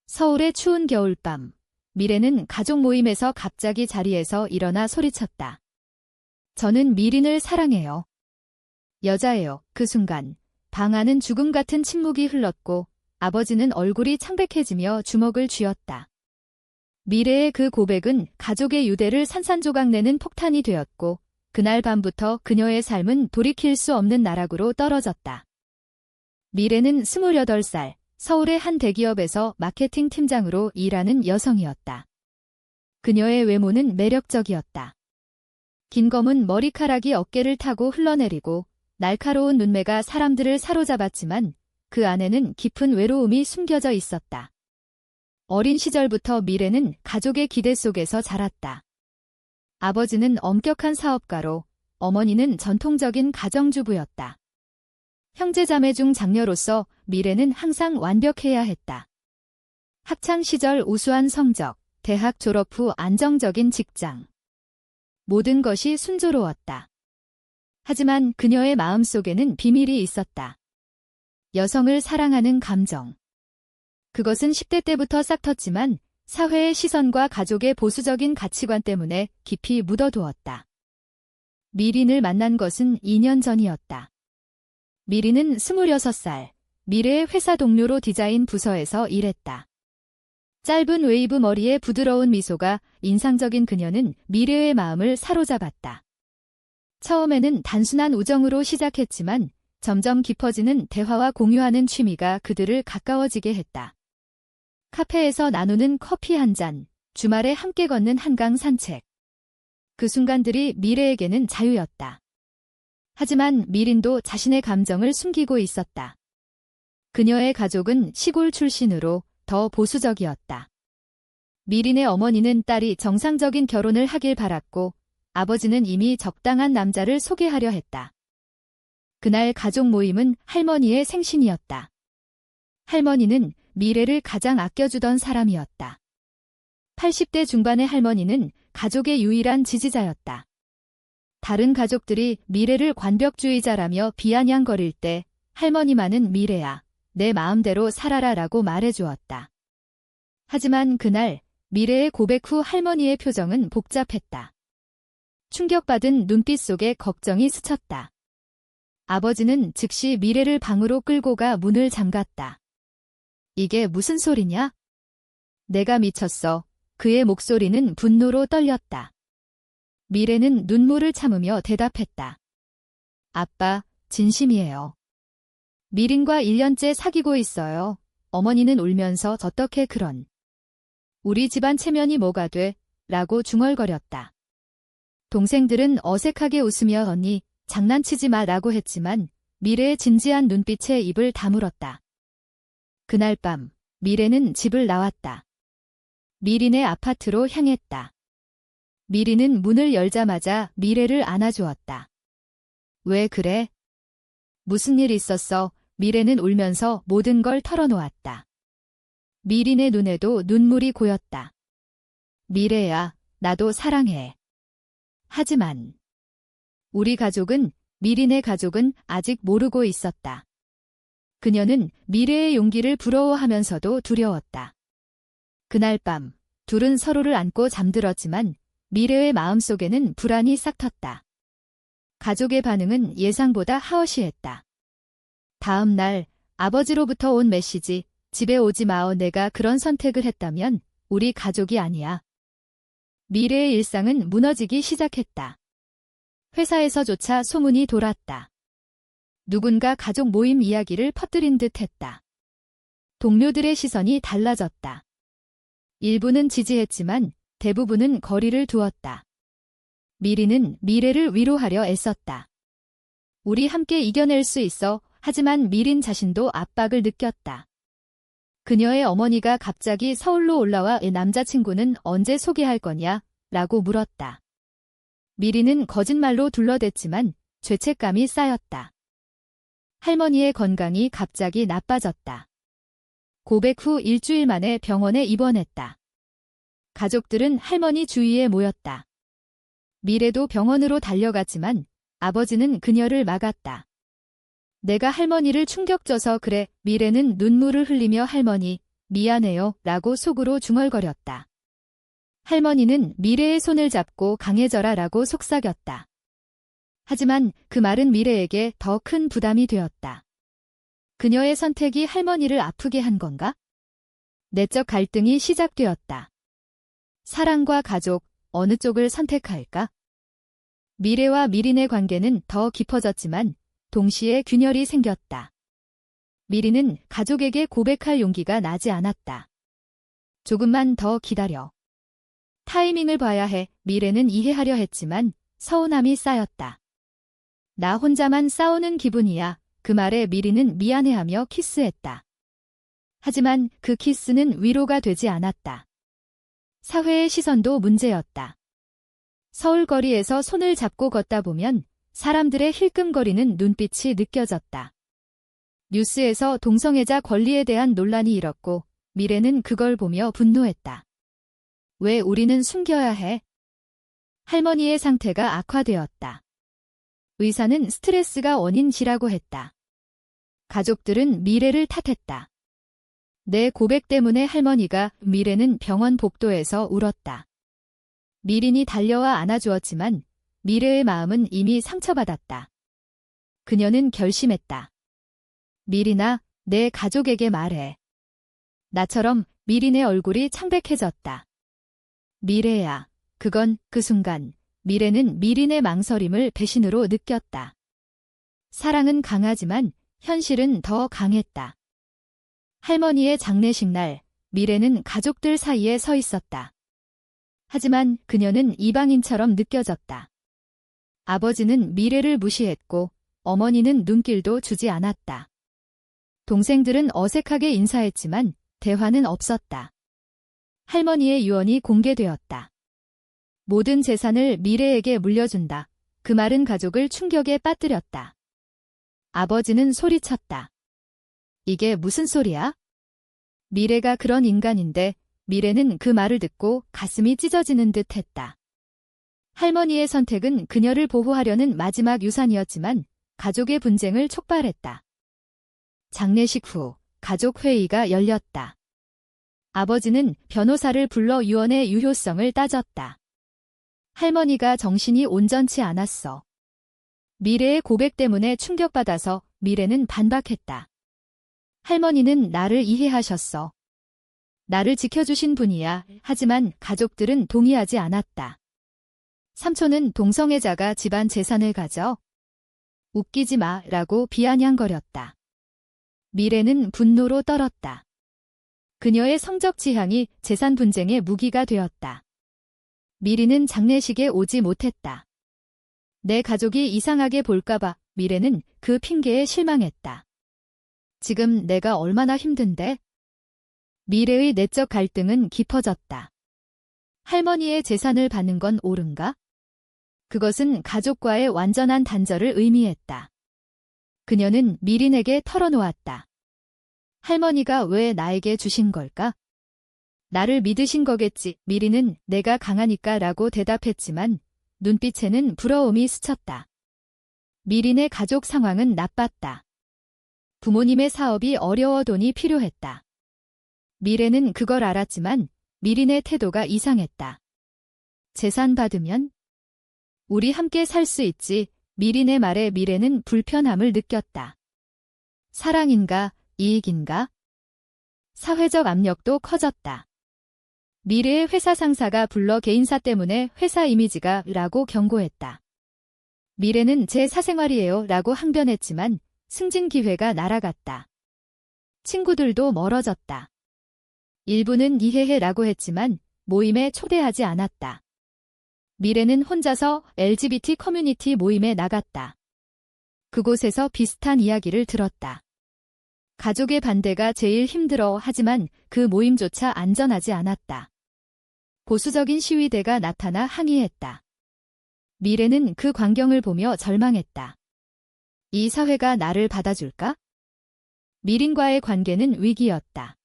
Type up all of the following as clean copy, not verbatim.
서울의 추운 겨울밤, 미래는 가족 모임에서 갑자기 자리에서 일어나 소리쳤다. 저는 미린을 사랑해요. 여자예요. 그 순간 방 안은 죽음 같은 침묵이 흘렀고 아버지는 얼굴이 창백해지며 주먹을 쥐었다. 미래의 그 고백은 가족의 유대를 산산조각내는 폭탄이 되었고 그날 밤부터 그녀의 삶은 돌이킬 수 없는 나락으로 떨어졌다. 미래는 28살, 서울의 한 대기업에서 마케팅 팀장으로 일하는 여성이었다. 그녀의 외모는 매력적이었다. 긴 검은 머리카락이 어깨를 타고 흘러내리고 날카로운 눈매가 사람들을 사로잡았지만 그 안에는 깊은 외로움이 숨겨져 있었다. 어린 시절부터 미래는 가족의 기대 속에서 자랐다. 아버지는 엄격한 사업가로, 어머니는 전통적인 가정주부였다. 형제자매 중 장녀로서 미래는 항상 완벽해야 했다. 학창 시절 우수한 성적, 대학 졸업 후 안정적인 직장. 모든 것이 순조로웠다. 하지만 그녀의 마음속에는 비밀이 있었다. 여성을 사랑하는 감정. 그것은 10대 때부터 싹텄지만 사회의 시선과 가족의 보수적인 가치관 때문에 깊이 묻어두었다. 미린을 만난 것은 2년 전이었다. 미린은 26살, 미래의 회사 동료로 디자인 부서에서 일했다. 짧은 웨이브 머리에 부드러운 미소가 인상적인 그녀는 미래의 마음을 사로잡았다. 처음에는 단순한 우정으로 시작했지만 점점 깊어지는 대화와 공유하는 취미가 그들을 가까워지게 했다. 카페에서 나누는 커피 한 잔, 주말에 함께 걷는 한강 산책. 그 순간들이 미래에게는 자유였다. 하지만 미린도 자신의 감정을 숨기고 있었다. 그녀의 가족은 시골 출신으로 더 보수적이었다. 미린의 어머니는 딸이 정상적인 결혼을 하길 바랐고 아버지는 이미 적당한 남자를 소개하려 했다. 그날 가족 모임은 할머니의 생신이었다. 할머니는 미래를 가장 아껴주던 사람이었다. 80대 중반의 할머니는 가족의 유일한 지지자였다. 다른 가족들이 미래를 관벽주의자라며 비아냥거릴 때 할머니만은 미래야, 내 마음대로 살아라 라고 말해주었다. 하지만 그날 미래의 고백 후 할머니의 표정은 복잡했다. 충격받은 눈빛 속에 걱정이 스쳤다. 아버지는 즉시 미래를 방으로 끌고 가 문을 잠갔다. 이게 무슨 소리냐? 내가 미쳤어. 그의 목소리는 분노로 떨렸다. 미래는 눈물을 참으며 대답했다. 아빠, 진심이에요. 미린과 1년째 사귀고 있어요. 어머니는 울면서 어떻게 그런. 우리 집안 체면이 뭐가 돼? 라고 중얼거렸다. 동생들은 어색하게 웃으며 언니, 장난치지 마 라고 했지만 미래의 진지한 눈빛에 입을 다물었다. 그날 밤, 미래는 집을 나왔다. 미린의 아파트로 향했다. 미린은 문을 열자마자 미래를 안아주었다. 왜 그래? 무슨 일 있었어? 미래는 울면서 모든 걸 털어놓았다. 미린의 눈에도 눈물이 고였다. 미래야, 나도 사랑해. 하지만 우리 가족은, 미린의 가족은 아직 모르고 있었다. 그녀는 미래의 용기를 부러워하면서도 두려웠다. 그날 밤, 둘은 서로를 안고 잠들었지만 미래의 마음속에는 불안이 싹 텄다. 가족의 반응은 예상보다 하어시했다. 다음 날 아버지로부터 온 메시지, 집에 오지 마어. 내가 그런 선택을 했다면 우리 가족이 아니야. 미래의 일상은 무너지기 시작했다. 회사에서조차 소문이 돌았다. 누군가 가족 모임 이야기를 퍼뜨린 듯 했다. 동료들의 시선이 달라졌다. 일부는 지지했지만 대부분은 거리를 두었다. 미리는 미래를 위로하려 애썼다. 우리 함께 이겨낼 수 있어. 하지만 미린 자신도 압박을 느꼈다. 그녀의 어머니가 갑자기 서울로 올라와 남자친구는 언제 소개할 거냐? 라고 물었다. 미리는 거짓말로 둘러댔지만 죄책감이 쌓였다. 할머니의 건강이 갑자기 나빠졌다. 고백 후 일주일 만에 병원에 입원했다. 가족들은 할머니 주위에 모였다. 미래도 병원으로 달려갔지만 아버지는 그녀를 막았다. 내가 할머니를 충격 줘서 그래. 미래는 눈물을 흘리며 할머니, 미안해요 라고 속으로 중얼거렸다. 할머니는 미래의 손을 잡고 강해져라 라고 속삭였다. 하지만 그 말은 미래에게 더 큰 부담이 되었다. 그녀의 선택이 할머니를 아프게 한 건가? 내적 갈등이 시작되었다. 사랑과 가족, 어느 쪽을 선택할까? 미래와 미린의 관계는 더 깊어졌지만 동시에 균열이 생겼다. 미린은 가족에게 고백할 용기가 나지 않았다. 조금만 더 기다려. 타이밍을 봐야 해. 미래는 이해하려 했지만 서운함이 쌓였다. 나 혼자만 싸우는 기분이야. 그 말에 미린은 미안해하며 키스했다. 하지만 그 키스는 위로가 되지 않았다. 사회의 시선도 문제였다. 서울 거리에서 손을 잡고 걷다 보면 사람들의 힐끔거리는 눈빛이 느껴졌다. 뉴스에서 동성애자 권리에 대한 논란이 일었고 미래는 그걸 보며 분노했다. 왜 우리는 숨겨야 해? 할머니의 상태가 악화되었다. 의사는 스트레스가 원인이라고 했다. 가족들은 미래를 탓했다. 내 고백 때문에 할머니가 미래는 병원 복도에서 울었다. 미린이 달려와 안아주었지만 미래의 마음은 이미 상처받았다. 그녀는 결심했다. 미린아, 내 가족에게 말해. 나처럼 미린의 얼굴이 창백해졌다. 미래야, 그건 그 순간 미래는 미린의 망설임을 배신으로 느꼈다. 사랑은 강하지만 현실은 더 강했다. 할머니의 장례식 날, 미래는 가족들 사이에 서 있었다. 하지만 그녀는 이방인처럼 느껴졌다. 아버지는 미래를 무시했고 어머니는 눈길도 주지 않았다. 동생들은 어색하게 인사했지만 대화는 없었다. 할머니의 유언이 공개되었다. 모든 재산을 미래에게 물려준다. 그 말은 가족을 충격에 빠뜨렸다. 아버지는 소리쳤다. 이게 무슨 소리야? 미래가 그런 인간인데 미래는 그 말을 듣고 가슴이 찢어지는 듯 했다. 할머니의 선택은 그녀를 보호하려는 마지막 유산이었지만 가족의 분쟁을 촉발했다. 장례식 후 가족 회의가 열렸다. 아버지는 변호사를 불러 유언의 유효성을 따졌다. 할머니가 정신이 온전치 않았어. 미래의 고백 때문에 충격받아서 미래는 반박했다. 할머니는 나를 이해하셨어. 나를 지켜주신 분이야. 하지만 가족들은 동의하지 않았다. 삼촌은 동성애자가 집안 재산을 가져? 웃기지 마 라고 비아냥거렸다. 미래는 분노로 떨었다. 그녀의 성적 지향이 재산 분쟁의 무기가 되었다. 미리는 장례식에 오지 못했다. 내 가족이 이상하게 볼까봐 미래는 그 핑계에 실망했다. 지금 내가 얼마나 힘든데? 미래의 내적 갈등은 깊어졌다. 할머니의 재산을 받는 건 옳은가? 그것은 가족과의 완전한 단절을 의미했다. 그녀는 미린에게 털어놓았다. 할머니가 왜 나에게 주신 걸까? 나를 믿으신 거겠지. 미린은 내가 강하니까 라고 대답했지만 눈빛에는 부러움이 스쳤다. 미린의 가족 상황은 나빴다. 부모님의 사업이 어려워 돈이 필요했다. 미래는 그걸 알았지만 미린의 태도가 이상했다. 재산 받으면? 우리 함께 살 수 있지. 미린의 말에 미래는 불편함을 느꼈다. 사랑인가, 이익인가? 사회적 압력도 커졌다. 미래의 회사 상사가 불러 개인사 때문에 회사 이미지가 라고 경고했다. 미래는 제 사생활이에요 라고 항변했지만 승진 기회가 날아갔다. 친구들도 멀어졌다. 일부는 이해해 라고 했지만 모임에 초대하지 않았다. 미래는 혼자서 LGBT 커뮤니티 모임에 나갔다. 그곳에서 비슷한 이야기를 들었다. 가족의 반대가 제일 힘들어 하지만 그 모임조차 안전하지 않았다. 보수적인 시위대가 나타나 항의했다. 미래는 그 광경을 보며 절망했다. 이 사회가 나를 받아줄까? 미린과의 관계는 위기였다.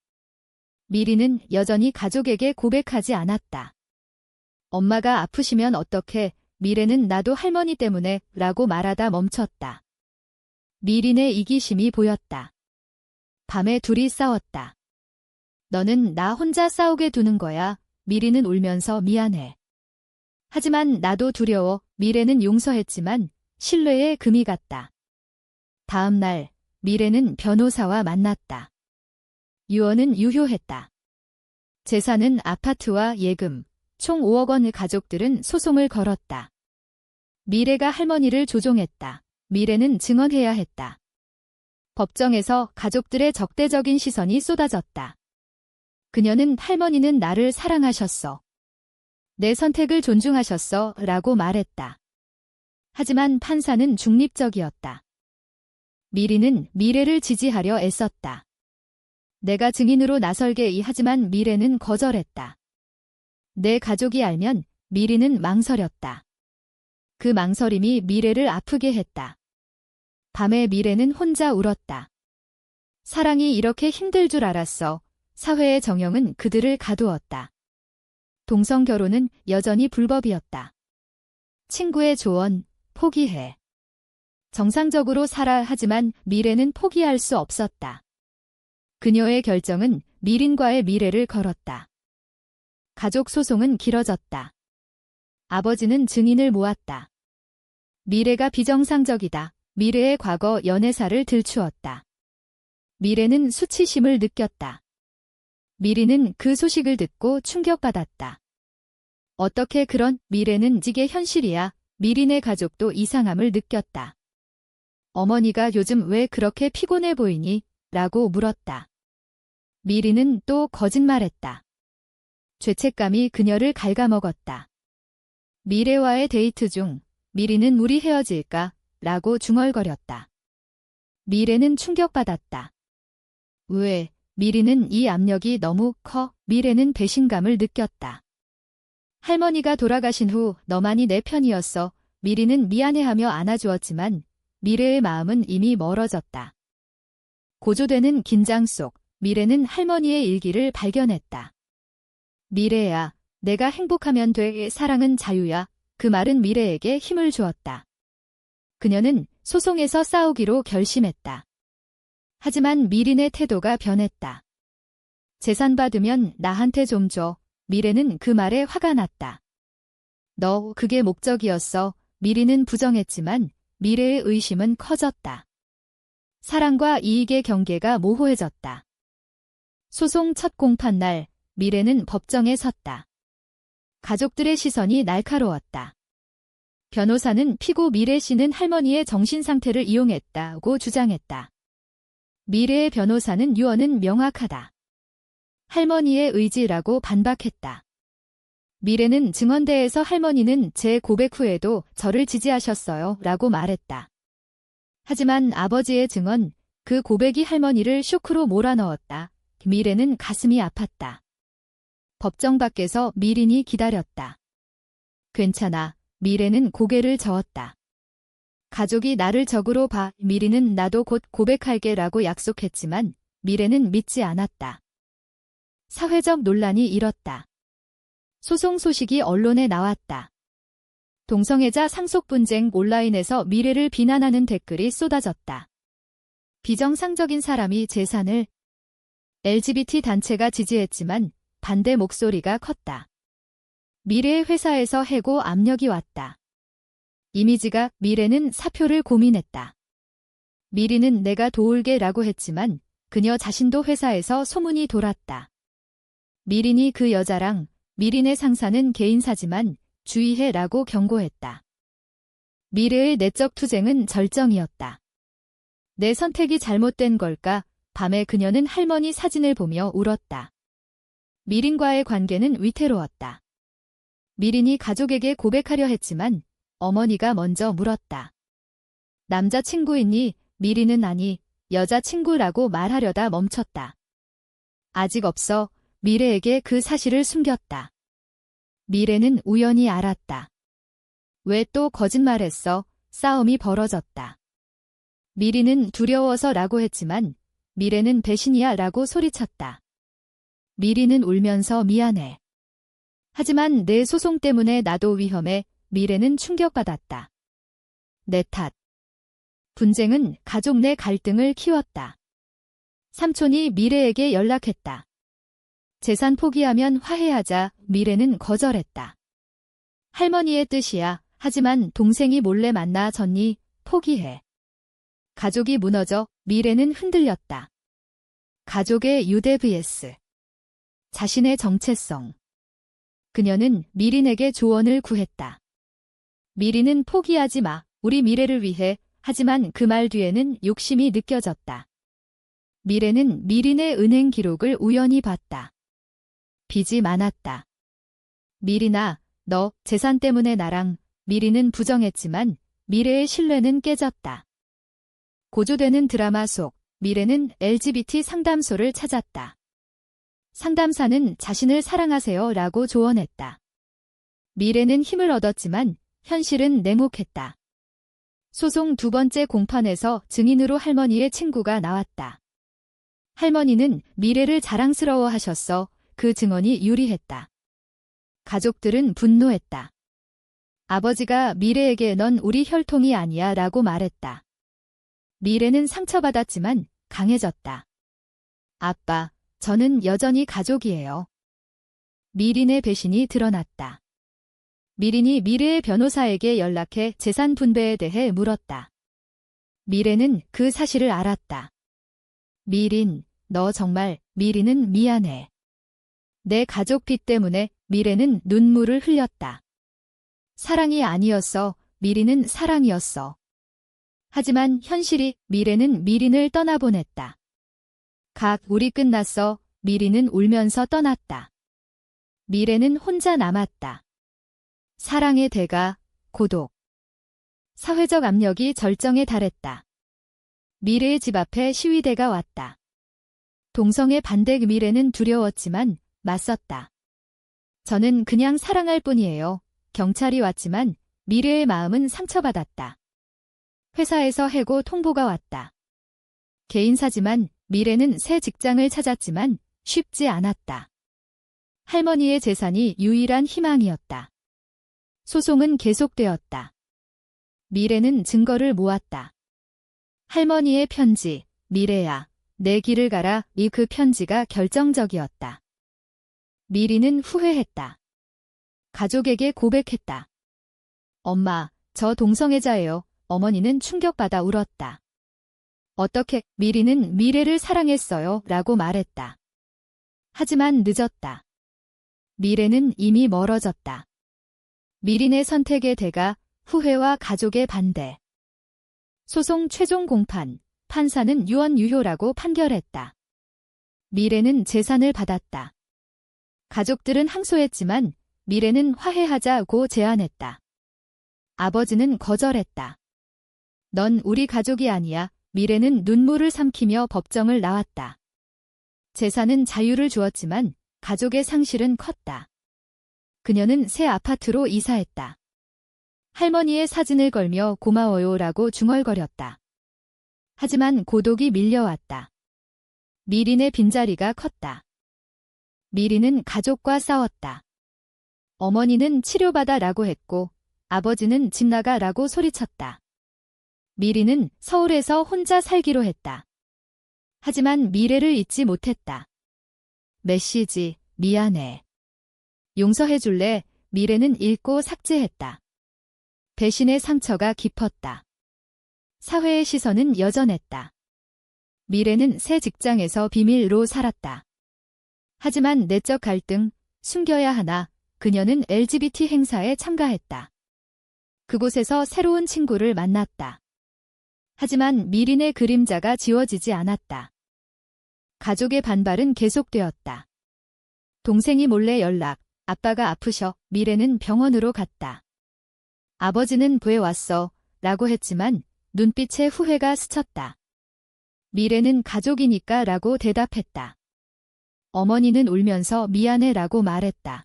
미린은 여전히 가족에게 고백하지 않았다. 엄마가 아프시면 어떡해? 미래는 나도 할머니 때문에 라고 말하다 멈췄다. 미린의 이기심이 보였다. 밤에 둘이 싸웠다. 너는 나 혼자 싸우게 두는 거야. 미리는 울면서 미안해. 하지만 나도 두려워. 미래는 용서했지만 신뢰의 금이 갔다. 다음 날 미래는 변호사와 만났다. 유언은 유효했다. 재산은 아파트와 예금, 총 5억 원. 가족들은 소송을 걸었다. 미래가 할머니를 조종했다. 미래는 증언해야 했다. 법정에서 가족들의 적대적인 시선이 쏟아졌다. 그녀는 할머니는 나를 사랑하셨어. 내 선택을 존중하셨어. 라고 말했다. 하지만 판사는 중립적이었다. 미리는 미래를 지지하려 애썼다. 내가 증인으로 나설게 하지만 미래는 거절했다. 내 가족이 알면 미리는 망설였다. 그 망설임이 미래를 아프게 했다. 밤에 미래는 혼자 울었다. 사랑이 이렇게 힘들 줄 알았어. 사회의 정형은 그들을 가두었다. 동성 결혼은 여전히 불법이었다. 친구의 조언, 포기해. 정상적으로 살아. 하지만 미래는 포기할 수 없었다. 그녀의 결정은 미린과의 미래를 걸었다. 가족 소송은 길어졌다. 아버지는 증인을 모았다. 미래가 비정상적이다. 미래의 과거 연애사를 들추었다. 미래는 수치심을 느꼈다. 미리는 그 소식을 듣고 충격받았다. 어떻게 그런 미래는 이게 현실이야. 미린의 가족도 이상함을 느꼈다. 어머니가 요즘 왜 그렇게 피곤해 보이니? 라고 물었다. 미리는 또 거짓말했다. 죄책감이 그녀를 갉아먹었다. 미래와의 데이트 중 미리는 우리 헤어질까? 라고 중얼거렸다. 미래는 충격받았다. 왜? 미리는 이 압력이 너무 커. 미래는 배신감을 느꼈다. 할머니가 돌아가신 후 너만이 내 편이었어. 미리는 미안해하며 안아주었지만 미래의 마음은 이미 멀어졌다. 고조되는 긴장 속 미래는 할머니의 일기를 발견했다. 미래야, 내가 행복하면 돼. 사랑은 자유야. 그 말은 미래에게 힘을 주었다. 그녀는 소송에서 싸우기로 결심했다. 하지만 미린의 태도가 변했다. 재산 받으면 나한테 좀 줘. 미래는 그 말에 화가 났다. 너, 그게 목적이었어. 미리는 부정했지만 미래의 의심은 커졌다. 사랑과 이익의 경계가 모호해졌다. 소송 첫 공판 날 미래는 법정에 섰다. 가족들의 시선이 날카로웠다. 변호사는 피고 미래 씨는 할머니의 정신 상태를 이용했다고 주장했다. 미래의 변호사는 유언은 명확하다. 할머니의 의지라고 반박했다. 미래는 증언대에서 할머니는 제 고백 후에도 저를 지지하셨어요. 라고 말했다. 하지만 아버지의 증언, 그 고백이 할머니를 쇼크로 몰아넣었다. 미래는 가슴이 아팠다. 법정 밖에서 미린이 기다렸다. 괜찮아. 미래는 고개를 저었다. 가족이 나를 적으로 봐. 미리는 나도 곧 고백할게 라고 약속했지만 미래는 믿지 않았다. 사회적 논란이 일었다. 소송 소식이 언론에 나왔다. 동성애자 상속 분쟁 온라인에서 미래를 비난하는 댓글이 쏟아졌다. 비정상적인 사람이 재산을 LGBT 단체가 지지했지만 반대 목소리가 컸다. 미래의 회사에서 해고 압력이 왔다. 이미지가 미래는 사표를 고민했다. 미리는 내가 도울게라고 했지만 그녀 자신도 회사에서 소문이 돌았다. 미린이 그 여자랑 미린의 상사는 개인사지만 주의해라고 경고했다. 미래의 내적 투쟁은 절정이었다. 내 선택이 잘못된 걸까? 밤에 그녀는 할머니 사진을 보며 울었다. 미린과의 관계는 위태로웠다. 미린이 가족에게 고백하려 했지만 어머니가 먼저 물었다. 남자친구 있니? 미린은 아니, 여자친구라고 말하려다 멈췄다. 아직 없어. 미래에게 그 사실을 숨겼다. 미래는 우연히 알았다. 왜 또 거짓말했어? 싸움이 벌어졌다. 미리는 두려워서라고 했지만 미래는 배신이야 라고 소리쳤다. 미리는 울면서 미안해. 하지만 내 소송 때문에 나도 위험해. 미래는 충격받았다. 내 탓. 분쟁은 가족 내 갈등을 키웠다. 삼촌이 미래에게 연락했다. 재산 포기하면 화해하자. 미래는 거절했다. 할머니의 뜻이야. 하지만 동생이 몰래 만나 졌니? 포기해. 가족이 무너져 미래는 흔들렸다. 가족의 유대 vs 자신의 정체성. 그녀는 미린에게 조언을 구했다. 미린은 포기하지 마. 우리 미래를 위해. 하지만 그 말 뒤에는 욕심이 느껴졌다. 미래는 미린의 은행 기록을 우연히 봤다. 빚이 많았다. 미린아, 너 재산 때문에 나랑. 미린은 부정했지만 미래의 신뢰는 깨졌다. 고조되는 드라마 속 미래는 LGBT 상담소를 찾았다. 상담사는 자신을 사랑하세요 라고 조언했다. 미래는 힘을 얻었지만 현실은 냉혹했다. 소송 두 번째 공판에서 증인으로 할머니의 친구가 나왔다. 할머니는 미래를 자랑스러워하셨어. 그 증언이 유리했다. 가족들은 분노했다. 아버지가 미래에게 넌 우리 혈통이 아니야 라고 말했다. 미래는 상처받았지만 강해졌다. 아빠, 저는 여전히 가족이에요. 미린의 배신이 드러났다. 미린이 미래의 변호사에게 연락해 재산 분배에 대해 물었다. 미래는 그 사실을 알았다. 미린, 너 정말. 미린은 미안해. 내 가족 빚 때문에. 미래는 눈물을 흘렸다. 사랑이 아니었어. 미린은 사랑이었어. 하지만 현실이. 미래는 미린을 떠나보냈다. 우리 끝났어. 미린은 울면서 떠났다. 미래는 혼자 남았다. 사랑의 대가, 고독. 사회적 압력이 절정에 달했다. 미래의 집 앞에 시위대가 왔다. 동성애 반대. 미래는 두려웠지만 맞섰다. 저는 그냥 사랑할 뿐이에요. 경찰이 왔지만 미래의 마음은 상처받았다. 회사에서 해고 통보가 왔다. 개인사지만 미래는 새 직장을 찾았지만 쉽지 않았다. 할머니의 재산이 유일한 희망이었다. 소송은 계속되었다. 미래는 증거를 모았다. 할머니의 편지. 미래야, 내 길을 가라. 그 편지가 결정적이었다. 미리는 후회했다. 가족에게 고백했다. 엄마, 저 동성애자예요. 어머니는 충격받아 울었다. 어떻게? 미리는 미래를 사랑했어요 라고 말했다. 하지만 늦었다. 미래는 이미 멀어졌다. 미린의 선택의 대가, 후회와 가족의 반대. 소송 최종 공판. 판사는 유언 유효라고 판결했다. 미래는 재산을 받았다. 가족들은 항소했지만 미래는 화해하자고 제안했다. 아버지는 거절했다. 넌 우리 가족이 아니야. 미래는 눈물을 삼키며 법정을 나왔다. 재산은 자유를 주었지만 가족의 상실은 컸다. 그녀는 새 아파트로 이사했다. 할머니의 사진을 걸며 고마워요라고 중얼거렸다. 하지만 고독이 밀려왔다. 미린의 빈자리가 컸다. 미린은 가족과 싸웠다. 어머니는 치료받아라고 했고 아버지는 집 나가라고 소리쳤다. 미린은 서울에서 혼자 살기로 했다. 하지만 미래를 잊지 못했다. 메시지, 미안해. 용서해줄래? 미래는 읽고 삭제했다. 배신의 상처가 깊었다. 사회의 시선은 여전했다. 미래는 새 직장에서 비밀로 살았다. 하지만 내적 갈등, 숨겨야 하나. 그녀는 LGBT 행사에 참가했다. 그곳에서 새로운 친구를 만났다. 하지만 미린의 그림자가 지워지지 않았다. 가족의 반발은 계속되었다. 동생이 몰래 연락. 아빠가 아프셔. 미래는 병원으로 갔다. 아버지는 왜 왔어? 라고 했지만 눈빛에 후회가 스쳤다. 미래는 가족이니까 라고 대답했다. 어머니는 울면서 미안해 라고 말했다.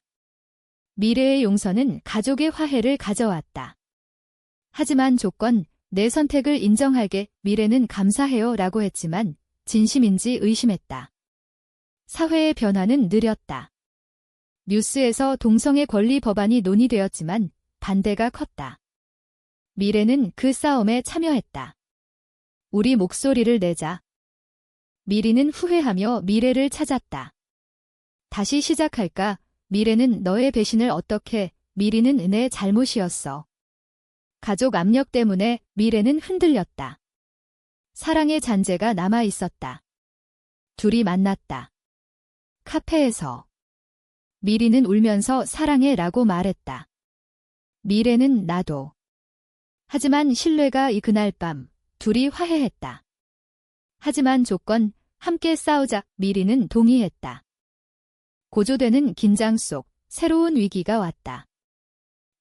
미래의 용서는 가족의 화해를 가져왔다. 하지만 조건, 내 선택을 인정하게. 미래는 감사해요 라고 했지만 진심인지 의심했다. 사회의 변화는 느렸다. 뉴스에서 동성애 권리 법안이 논의되었지만 반대가 컸다. 미래는 그 싸움에 참여했다. 우리 목소리를 내자. 미리는 후회하며 미래를 찾았다. 다시 시작할까? 미래는 너의 배신을 어떻게, 미리는 내 잘못이었어. 가족 압력 때문에 미래는 흔들렸다. 사랑의 잔재가 남아 있었다. 둘이 만났다. 카페에서. 미리는 울면서 사랑해 라고 말했다. 미래는 나도. 하지만 신뢰가 그날 밤 둘이 화해했다. 하지만 조건, 함께 싸우자. 미리는 동의했다. 고조되는 긴장 속 새로운 위기가 왔다.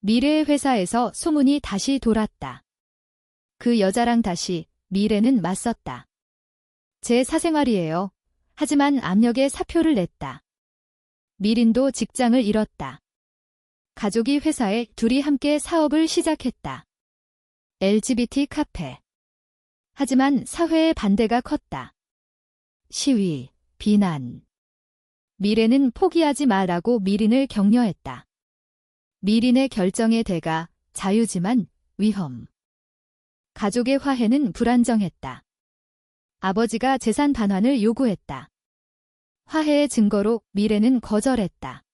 미래의 회사에서 소문이 다시 돌았다. 그 여자랑 다시 미래는 맞섰다. 제 사생활이에요. 하지만 압력에 사표를 냈다. 미린도 직장을 잃었다. 가족이 회사에 둘이 함께 사업을 시작했다. LGBT 카페. 하지만 사회의 반대가 컸다. 시위, 비난. 미래는 포기하지 마라고 미린을 격려했다. 미린의 결정의 대가, 자유지만 위험. 가족의 화해는 불안정했다. 아버지가 재산 반환을 요구했다. 화해의 증거로 미래는 거절했다.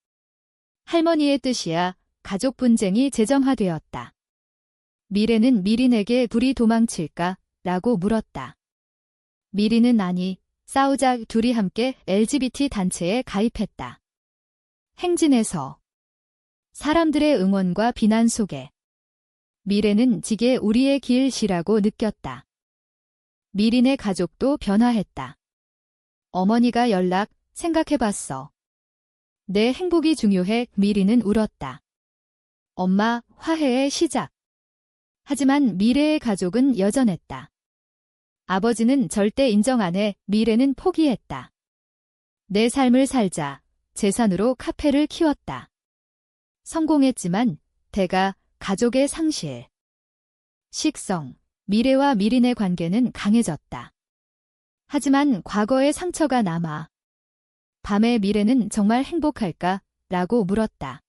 할머니의 뜻이야 가족 분쟁이 재정화되었다. 미래는 미린에게 둘이 도망칠까? 라고 물었다. 미린은 아니, 싸우자. 둘이 함께 LGBT 단체에 가입했다. 행진에서 사람들의 응원과 비난 속에 미래는 지게 우리의 길이라고 느꼈다. 미린의 가족도 변화했다. 어머니가 연락, 생각해봤어. 내 행복이 중요해. 미리는 울었다. 엄마, 화해의 시작. 하지만 미래의 가족은 여전했다. 아버지는 절대 인정 안 해. 미래는 포기했다. 내 삶을 살자. 재산으로 카페를 키웠다. 성공했지만 대가, 가족의 상실. 식성, 미래와 미린의 관계는 강해졌다. 하지만 과거의 상처가 남아. 밤에 미래는 정말 행복할까? 라고 물었다.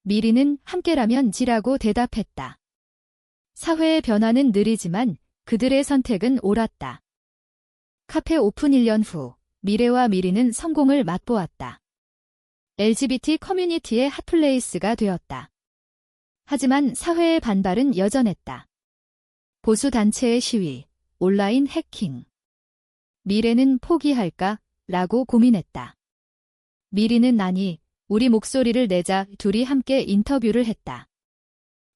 미리는 함께라면 지라고 대답했다. 사회의 변화는 느리지만 그들의 선택은 옳았다. 카페 오픈 1년 후 미래와 미리는 성공을 맛보았다. LGBT 커뮤니티의 핫플레이스가 되었다. 하지만 사회의 반발은 여전했다. 보수 단체의 시위, 온라인 해킹. 미래는 포기할까? 라고 고민했다. 미리는 아니, 우리 목소리를 내자. 둘이 함께 인터뷰를 했다.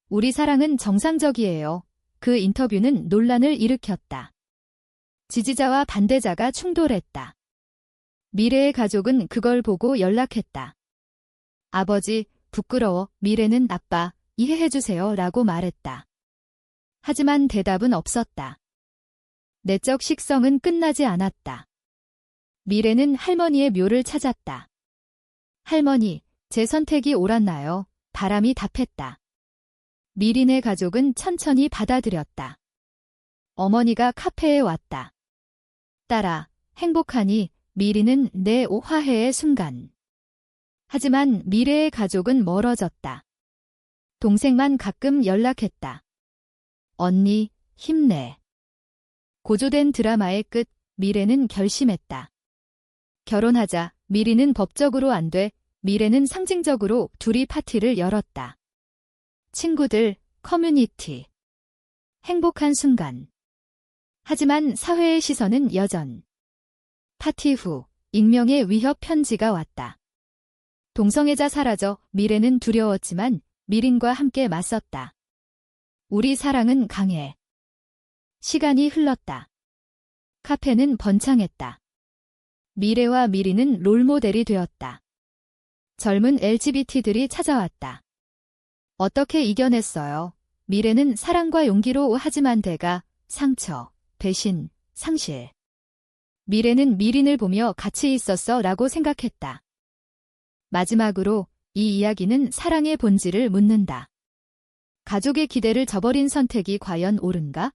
우리 사랑은 정상적이에요. 그 인터뷰는 논란을 일으켰다. 지지자와 반대자가 충돌했다. 미래의 가족은 그걸 보고 연락했다. 아버지, 부끄러워. 미래는 아빠, 이해해주세요. 라고 말했다. 하지만 대답은 없었다. 내적 식성은 끝나지 않았다. 미래는 할머니의 묘를 찾았다. 할머니, 제 선택이 옳았나요? 바람이 답했다. 미린의 가족은 천천히 받아들였다. 어머니가 카페에 왔다. 딸아, 행복하니? 미리는 내 화해의 순간. 하지만 미래의 가족은 멀어졌다. 동생만 가끔 연락했다. 언니, 힘내. 고조된 드라마의 끝, 미래는 결심했다. 결혼하자. 미리는 법적으로 안 돼. 미래는 상징적으로 둘이 파티를 열었다. 친구들, 커뮤니티. 행복한 순간. 하지만 사회의 시선은 여전. 파티 후 익명의 위협 편지가 왔다. 동성애자 사라져. 미래는 두려웠지만 미린과 함께 맞섰다. 우리 사랑은 강해. 시간이 흘렀다. 카페는 번창했다. 미래와 미리는 롤모델이 되었다. 젊은 LGBT들이 찾아왔다. 어떻게 이겨냈어요? 미래는 사랑과 용기로. 하지만 대가, 상처, 배신, 상실. 미래는 미린을 보며 같이 있었어 라고 생각했다. 마지막으로 이 이야기는 사랑의 본질을 묻는다. 가족의 기대를 저버린 선택이 과연 옳은가?